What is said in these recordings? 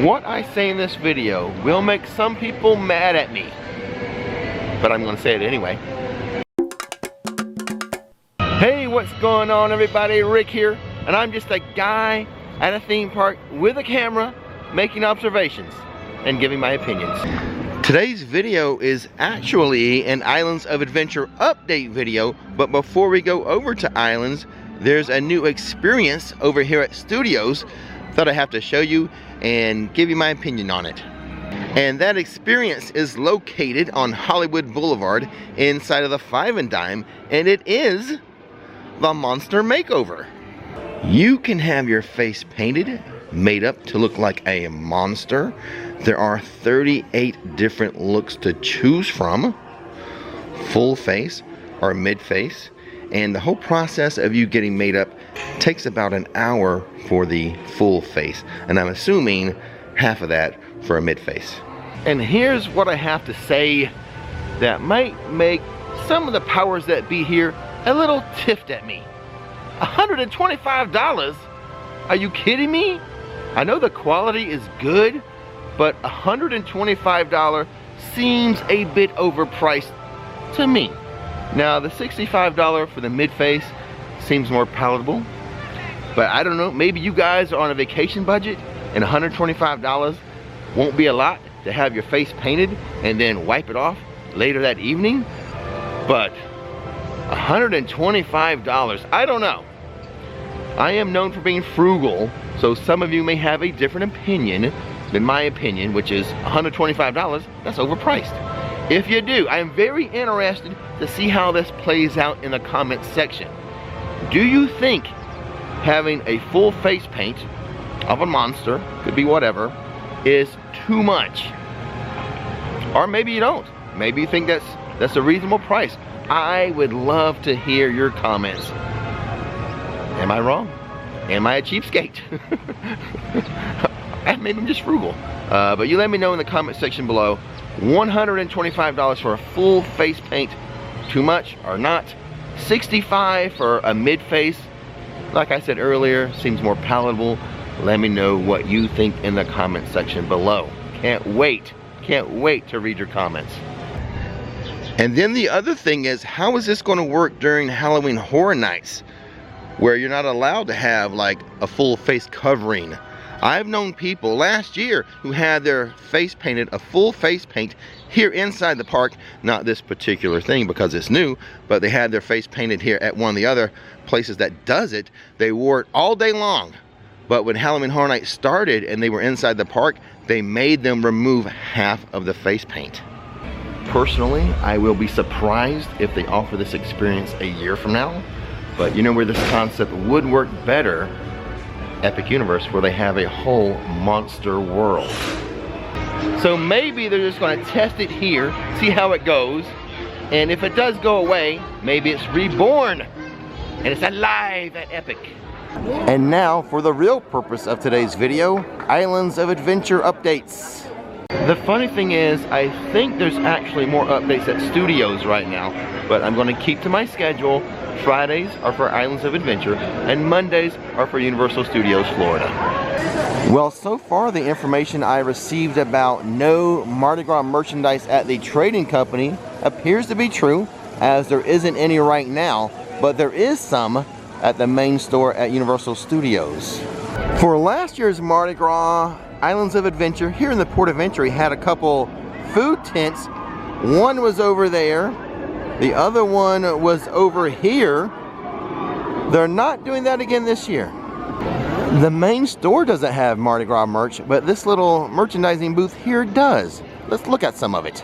What I say in this video will make some people mad at me, but I'm going to say it anyway. Hey, what's going on everybody? Rick here, and I'm just a guy at a theme park with a camera making observations and giving my opinions. Today's video is actually an Islands of Adventure update video, but before we go over to Islands, there's a new experience over here at Studios that I have to show you and give you my opinion on it. And that experience is located on Hollywood Boulevard inside of the Five and Dime, and it is the Monster Makeover. You can have your face painted, made up to look like a monster. There are 38 different looks to choose from. Full face or mid face. And the whole process of you getting made up takes about an hour for the full face. And I'm assuming half of that for a mid face. And here's what I have to say that might make some of the powers that be here a little tiffed at me. $125? Are you kidding me? I know the quality is good, but $125 seems a bit overpriced to me. Now the $65 for the mid-face seems more palatable, but I don't know, maybe you guys are on a vacation budget and $125 won't be a lot to have your face painted and then wipe it off later that evening, but $125, I don't know. I am known for being frugal, so some of you may have a different opinion than my opinion, which is $125, that's overpriced. If you do, I am very interested to see how this plays out in the comments section. Do you think having a full face paint of a monster, could be whatever, is too much? Or maybe you don't. Maybe you think that's a reasonable price. I would love to hear your comments. Am I wrong? Am I a cheapskate? Maybe I'm just frugal. But you let me know in the comment section below. $125 for a full face paint, too much or not? $65 for a mid face, like I said earlier, seems more palatable. Let me know what you think in the comment section below. Can't wait to read your comments. And then the other thing is, how is this going to work during Halloween Horror Nights, where you're not allowed to have like a full face covering? I've known people last year who had their face painted, a full face paint here inside the park. Not this particular thing because it's new, but they had their face painted here at one of the other places that does it. They wore it all day long. But when Halloween Horror Night started and they were inside the park, they made them remove half of the face paint. Personally, I will be surprised if they offer this experience a year from now. But you know where this concept would work better? Epic Universe, where they have a whole monster world. So maybe they're just going to test it here, see how it goes, and if it does go away, maybe it's reborn and it's alive at Epic. And now for the real purpose of today's video, Islands of Adventure updates. The funny thing is, I think there's actually more updates at Studios right now, but I'm going to keep to my schedule. Fridays are for Islands of Adventure, and Mondays are for Universal Studios Florida. Well, so far the information I received about no Mardi Gras merchandise at the trading company appears to be true, as there isn't any right now, but there is some at the main store at Universal Studios. For last year's Mardi Gras, Islands of Adventure here in the Port of Entry had a couple food tents. One was over there, the other one was over here. They're not doing that again this year. The main store doesn't have Mardi Gras merch, but this little merchandising booth here does. Let's look at some of it.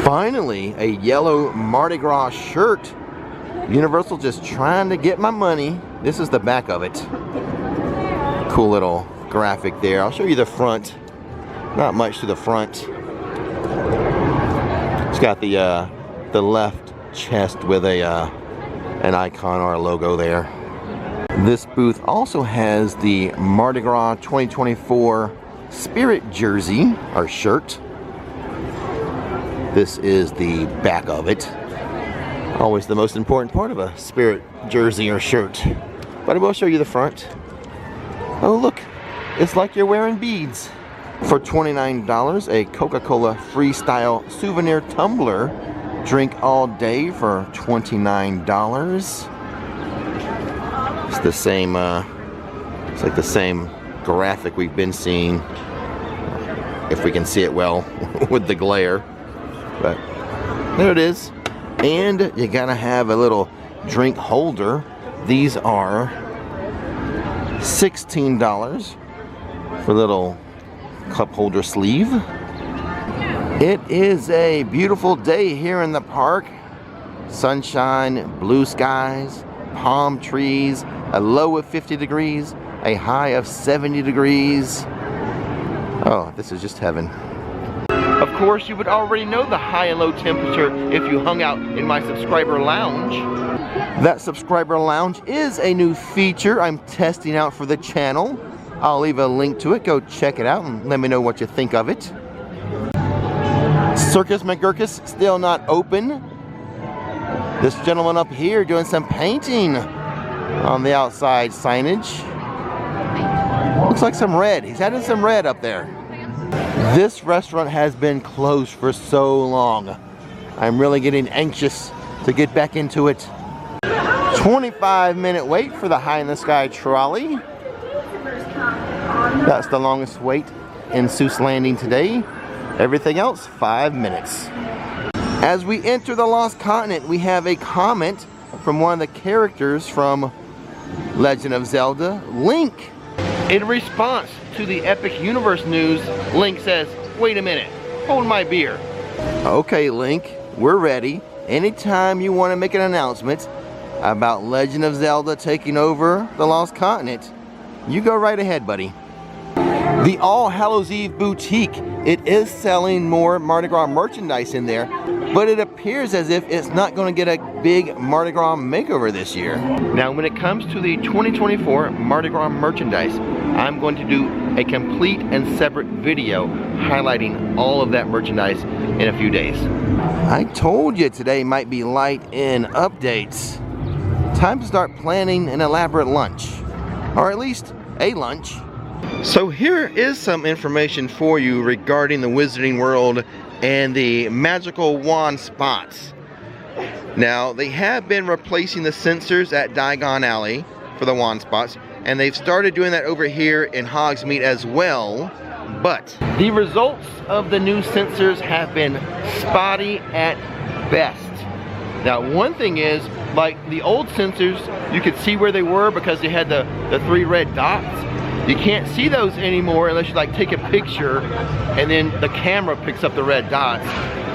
Finally, a yellow Mardi Gras shirt. Universal just trying to get my money. This is the back of it. Cool little graphic there. I'll show you the front. Not much to the front. It's got the left chest with an icon or a logo there. This booth also has the Mardi Gras 2024 Spirit jersey or shirt. This is the back of it. Always the most important part of a Spirit jersey or shirt. But I will show you the front. Oh look, it's like you're wearing beads. For $29, a Coca-Cola Freestyle souvenir tumbler. Drink all day for $29. It's the same, it's like the same graphic we've been seeing, if we can see it well with the glare. But there it is. And you gotta have a little drink holder. These are $16 for a little cup holder sleeve. It is a beautiful day here in the park. Sunshine, blue skies, palm trees, a low of 50 degrees, a high of 70 degrees. Oh, this is just heaven. Of course, you would already know the high and low temperature if you hung out in my subscriber lounge. That subscriber lounge is a new feature I'm testing out for the channel. I'll leave a link to it. Go check it out and let me know what you think of it. Circus McGurkus still not open. This gentleman up here doing some painting on the outside signage. Looks like some red. He's adding some red up there. This restaurant has been closed for so long. I'm really getting anxious to get back into it. 25-minute wait for the High in the Sky trolley. That's the longest wait in Seuss Landing today. Everything else, 5 minutes. As we enter the Lost Continent, we have a comment from one of the characters from Legend of Zelda, Link. In response to the Epic Universe news, Link says, "Wait a minute, hold my beer." Okay, Link, we're ready. Anytime you want to make an announcement about Legend of Zelda taking over the Lost Continent, you go right ahead, buddy. The All Hallows Eve Boutique, it is selling more Mardi Gras merchandise in there, but it appears as if it's not going to get a big Mardi Gras makeover this year. Now, when it comes to the 2024 Mardi Gras merchandise, I'm going to do a complete and separate video highlighting all of that merchandise in a few days. I told you today might be light in updates. Time to start planning an elaborate lunch, or at least a lunch. So here is some information for you regarding the Wizarding World and the magical wand spots. Now, they have been replacing the sensors at Diagon Alley for the wand spots, and they've started doing that over here in Hogsmeade as well, but the results of the new sensors have been spotty at best. Now, one thing is, like the old sensors, you could see where they were because they had the 3 red dots. You can't see those anymore unless you like take a picture and then the camera picks up the red dots.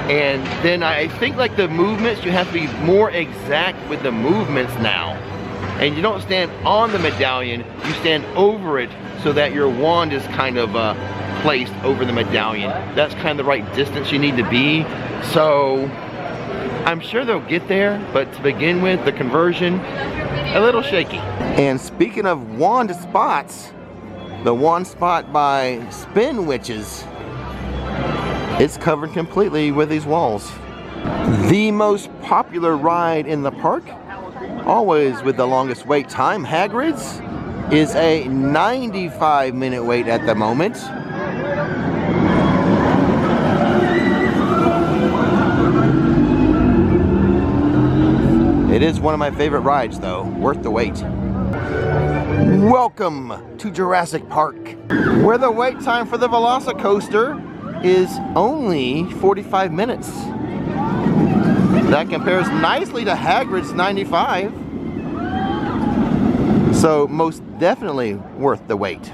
And then I think like the movements, you have to be more exact with the movements now. And you don't stand on the medallion, you stand over it so that your wand is kind of placed over the medallion. That's kind of the right distance you need to be. So I'm sure they'll get there, but to begin with, the conversion, a little shaky. And speaking of wand spots, the wand spot by Spin Witches, it's covered completely with these walls. The most popular ride in the park, always with the longest wait time, Hagrid's, is a 95-minute wait at the moment. It is one of my favorite rides though, worth the wait. Welcome to Jurassic Park, where the wait time for the Velocicoaster is only 45 minutes. That compares nicely to Hagrid's 95. So most definitely worth the wait.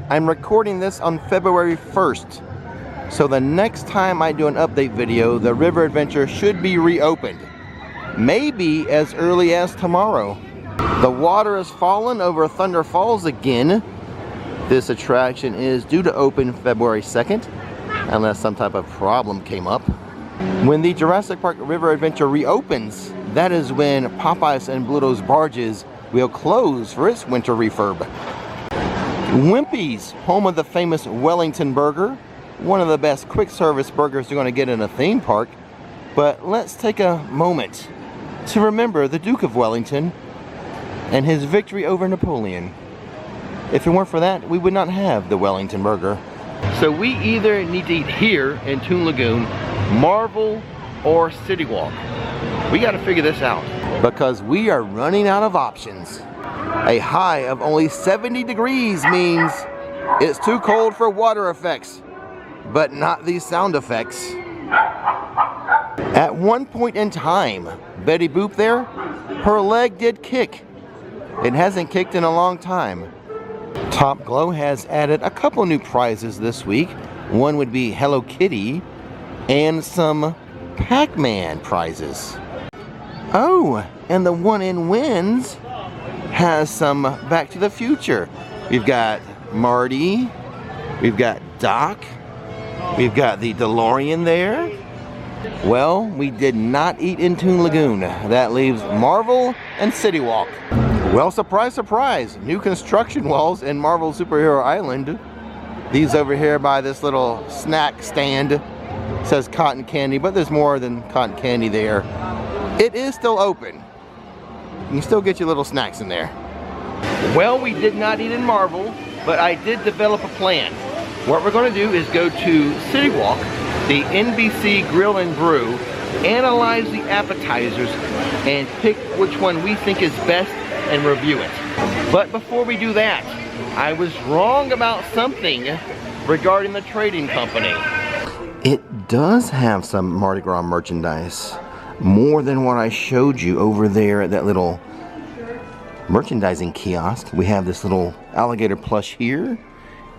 I'm recording this on February 1st. So the next time I do an update video, the River Adventure should be reopened. Maybe as early as tomorrow. The water has fallen over Thunder Falls again. This attraction is due to open February 2nd, unless some type of problem came up. When the Jurassic Park River Adventure reopens, that is when Popeyes and Bluto's barges will close for its winter refurb. Wimpy's, home of the famous Wellington Burger, one of the best quick service burgers you're going to get in a theme park. But let's take a moment to remember the Duke of Wellington and his victory over Napoleon. If it weren't for that, we would not have the Wellington Burger. So we either need to eat here in Toon Lagoon, Marvel, or City Walk. We got to figure this out because we are running out of options. A high of only 70 degrees means it's too cold for water effects, but not these sound effects. At one point in time, Betty Boop there, her leg did kick. It hasn't kicked in a long time. Top Glow has added a couple new prizes this week. One would be Hello Kitty and some Pac-Man prizes. Oh, and the one in Wins has some Back to the Future. We've got Marty, we've got Doc, we've got the DeLorean there. Well, we did not eat in Toon Lagoon. That leaves Marvel and City Walk. Well, surprise, surprise, new construction walls in Marvel Superhero Island. These over here by this little snack stand says cotton candy, but there's more than cotton candy there. It is still open. You can still get your little snacks in there. Well, we did not eat in Marvel, but I did develop a plan. What we're going to do is go to City Walk, the NBC Grill and Brew, analyze the appetizers, and pick which one we think is best and review it. But before we do that, I was wrong about something regarding the trading company. It does have some Mardi Gras merchandise. More than what I showed you over there at that little merchandising kiosk. We have this little alligator plush here.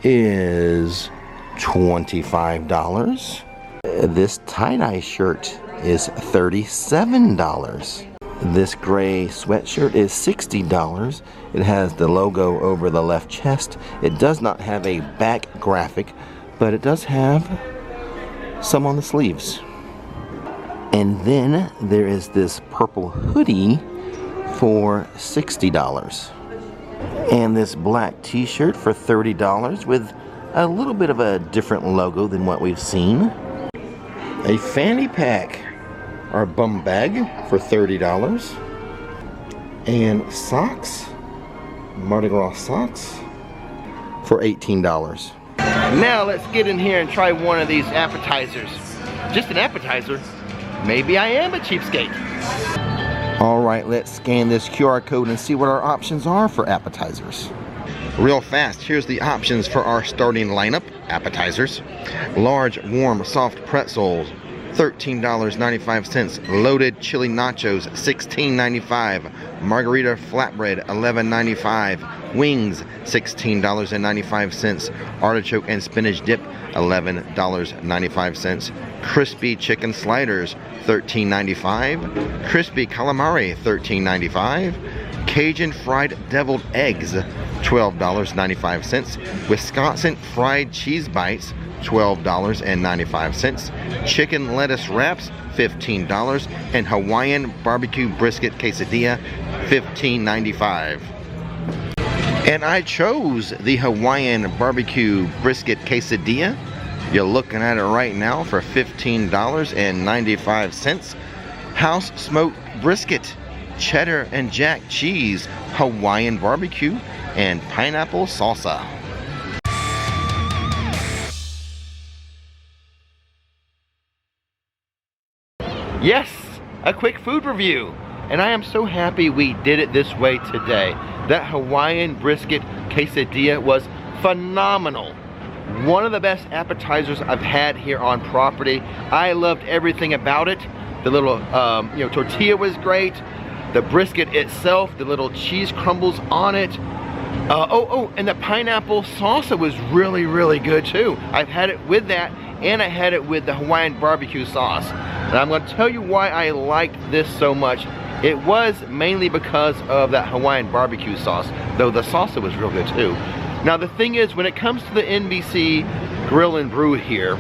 Is $25. This tie-dye shirt is $37. This gray sweatshirt is $60. It has the logo over the left chest. It does not have a back graphic, but it does have some on the sleeves. And then there is this purple hoodie for $60. And this black t-shirt for $30 with a little bit of a different logo than what we've seen. A fanny pack or bum bag for $30. And socks, Mardi Gras socks for $18. Now let's get in here and try one of these appetizers. Just an appetizer? Maybe I am a cheapskate. All right, let's scan this QR code and see what our options are for appetizers. Real fast, here's the options for our starting lineup, appetizers. Large, warm, soft pretzels, $13.95. Loaded chili nachos, $16.95. Margarita flatbread, $11.95. Wings, $16.95. Artichoke and spinach dip, $11.95. Crispy chicken sliders, $13.95. Crispy calamari, $13.95. Cajun fried deviled eggs, $12.95. Wisconsin fried cheese bites, $12.95. Chicken lettuce wraps, $15. And Hawaiian barbecue brisket quesadilla, $15.95. And I chose the Hawaiian barbecue brisket quesadilla. You're looking at it right now for $15.95. House smoked brisket, cheddar and jack cheese, Hawaiian barbecue, and pineapple salsa. Yes, a quick food review. And I am so happy we did it this way today. That Hawaiian brisket quesadilla was phenomenal. One of the best appetizers I've had here on property. I loved everything about it. The little tortilla was great. The brisket itself, the little cheese crumbles on it. And the pineapple salsa was really, really good too. I've had it with that, and I had it with the Hawaiian barbecue sauce. And I'm going to tell you why I liked this so much. It was mainly because of that Hawaiian barbecue sauce, though the salsa was real good too. Now the thing is, when it comes to the NBC Grill and Brew here,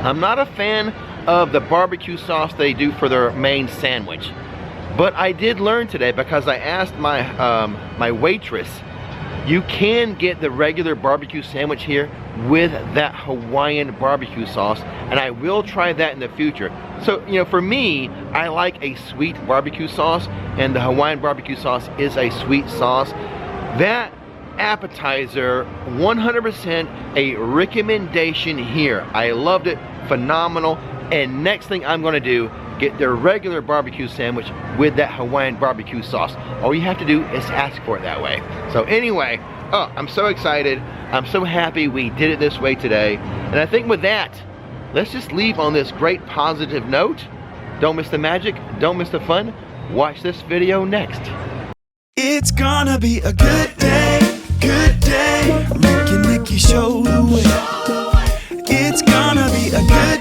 I'm not a fan of the barbecue sauce they do for their main sandwich. But I did learn today, because I asked my my waitress, you can get the regular barbecue sandwich here with that Hawaiian barbecue sauce, and I will try that in the future. So, for me, I like a sweet barbecue sauce, and the Hawaiian barbecue sauce is a sweet sauce. That appetizer, 100% a recommendation here. I loved it, phenomenal. And next thing I'm gonna do, get their regular barbecue sandwich with that Hawaiian barbecue sauce. All you have to do is ask for it that way. So anyway, oh, I'm so excited. I'm so happy we did it this way today. And I think with that, let's just leave on this great positive note. Don't miss the magic, don't miss the fun. Watch this video next. It's gonna be a good day, good day. Ricky Nicky show the way. It's gonna be a good